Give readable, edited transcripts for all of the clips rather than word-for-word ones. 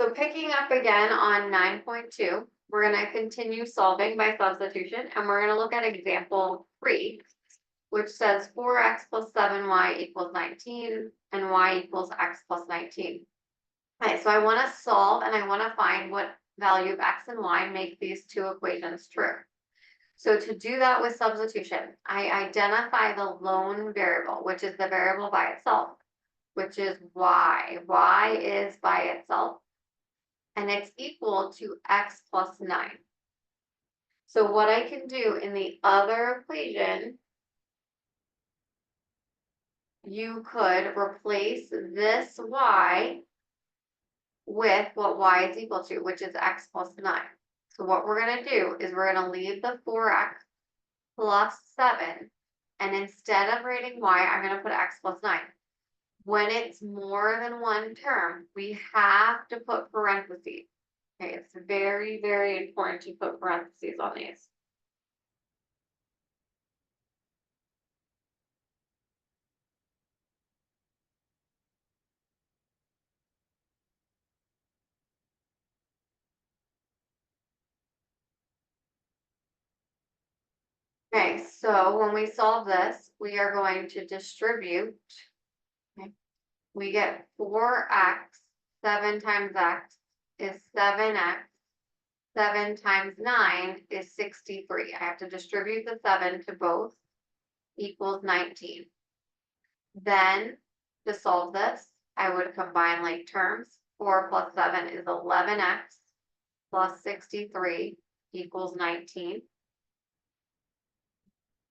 So picking up again on 9.2, we're going to continue solving by substitution, and we're going to look at example 3, which says 4x plus 7y equals 19, and y equals x plus 19. Okay, so I want to solve and I want to find what value of x and y make these two equations true. So to do that with substitution, I identify the lone variable, which is the variable by itself, which is y. Y is by itself, and it's equal to x plus 9. So what I can do in the other equation, you could replace this y with what y is equal to, which is x plus 9. So what we're going to do is we're going to leave the 4x plus 7, and instead of writing y, I'm going to put x plus 9. When it's more than one term, we have to put parentheses. Okay, it's very, very important to put parentheses on these. Okay, so when we solve this, we are going to distribute. Okay, we get 4x, 7 times x is 7x, 7 times 9 is 63. I have to distribute the 7 to both, equals 19. Then, to solve this, I would combine like terms. 4 plus 7 is 11x plus 63 equals 19.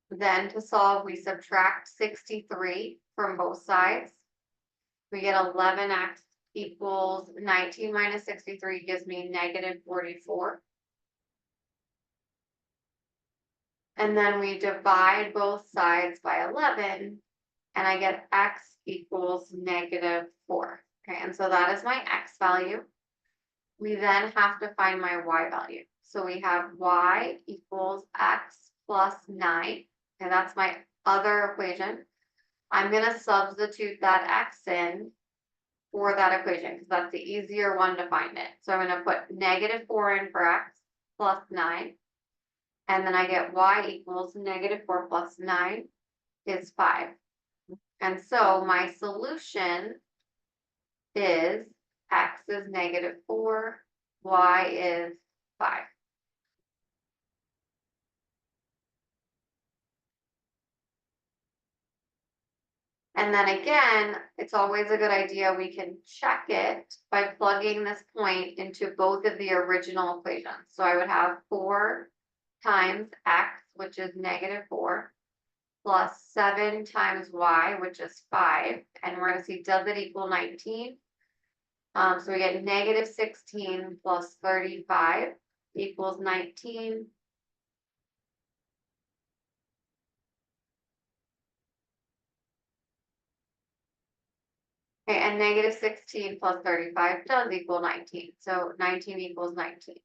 Then to solve, we subtract 63 from both sides. We get 11x equals 19 minus 63 gives me negative 44. And then we divide both sides by 11, and I get x equals negative 4. Okay, and so that is my x value. We then have to find my y value. So we have y equals x plus 9. And that's my other equation. I'm going to substitute that x in for that equation because that's the easier one to find it. So I'm going to put negative 4 in for x plus 9. And then I get y equals negative 4 plus 9 is 5. And so my solution is x is negative 4, y is 5. And then again, it's always a good idea, we can check it by plugging this point into both of the original equations. So I would have 4 times x, which is negative 4, plus 7 times y, which is 5. And we're going to see, does it equal 19? So we get negative 16 plus 35 equals 19. Okay, and negative 16 plus 35 does equal 19. So 19 equals 19.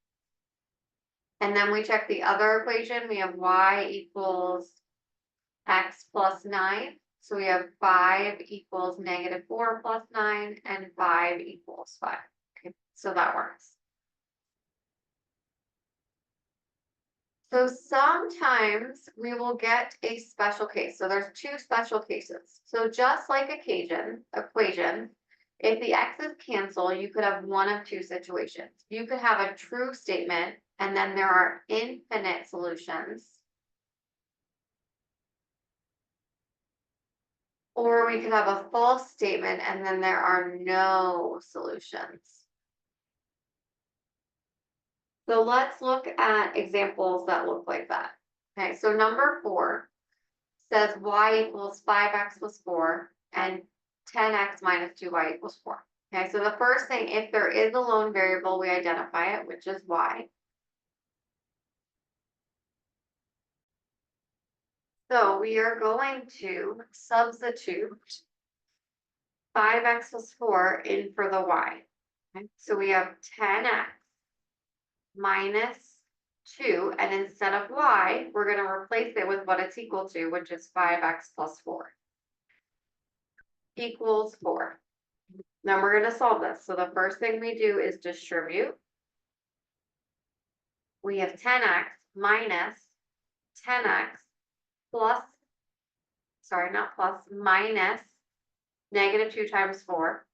And then we check the other equation. We have y equals x plus 9. So we have 5 equals negative 4 plus 9, and 5 equals 5. Okay, so that works. So sometimes we will get a special case. So there's 2 special cases. So just like equation, if the x's cancel, you could have one of 2 situations. You could have a true statement, and then there are infinite solutions. Or we could have a false statement, and then there are no solutions. So let's look at examples that look like that. Okay, so number 4 says y equals 5x plus 4 and 10x minus 2y equals 4. Okay, so the first thing, if there is a lone variable, we identify it, which is y. So we are going to substitute 5x plus 4 in for the y. Okay, so we have 10x minus 2, and instead of y, we're going to replace it with what it's equal to, which is 5x plus 4 equals 4. Then we're gonna solve this. So the first thing we do is distribute. We have 10x minus 10x plus, sorry, not plus, minus negative 2 times 4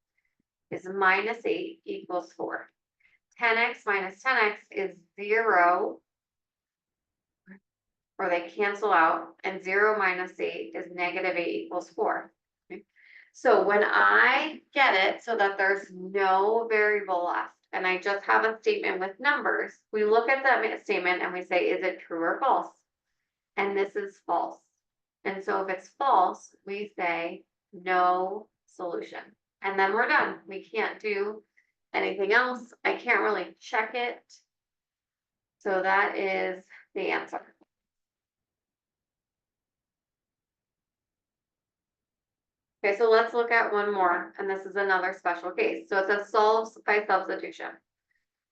is minus 8 equals 4. 10x minus 10x is 0, or they cancel out, and 0 minus 8 is negative 8 equals 4. Okay. So when I get it so that there's no variable left, and I just have a statement with numbers, we look at that statement and we say, is it true or false? And this is false. And so if it's false, we say no solution. And then we're done. We can't do anything else. I can't really check it. So that is the answer. Okay, so let's look at one more, and this is another special case. So it's a solves by substitution.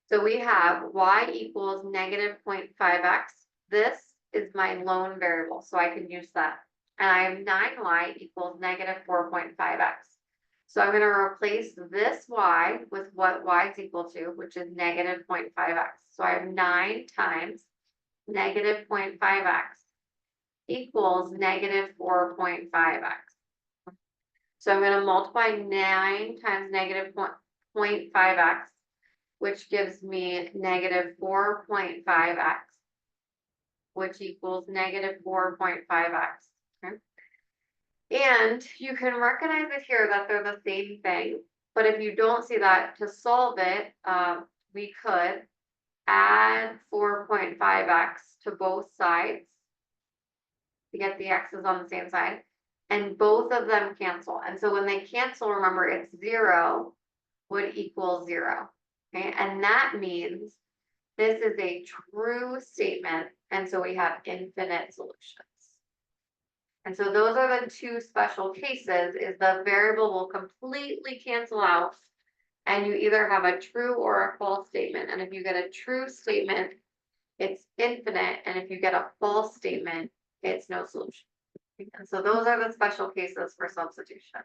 So we have y equals negative 0.5x. This is my lone variable, so I can use that. And I have 9y equals negative 4.5x. So I'm going to replace this y with what y is equal to, which is negative 0.5x. So I have 9 times negative 0.5x equals negative 4.5x. So I'm going to multiply 9 times negative 0.5x, which gives me negative 4.5x, which equals negative 4.5x. Okay. And you can recognize it here that they're the same thing. But if you don't see that, to solve it, we could add 4.5x to both sides to get the x's on the same side. And both of them cancel. And so when they cancel, remember, it's 0 would equal 0. Okay, and that means this is a true statement. And so we have infinite solutions. And so those are the two special cases, is the variable will completely cancel out and you either have a true or a false statement. And if you get a true statement, it's infinite. And if you get a false statement, it's no solution. And so those are the special cases for substitution.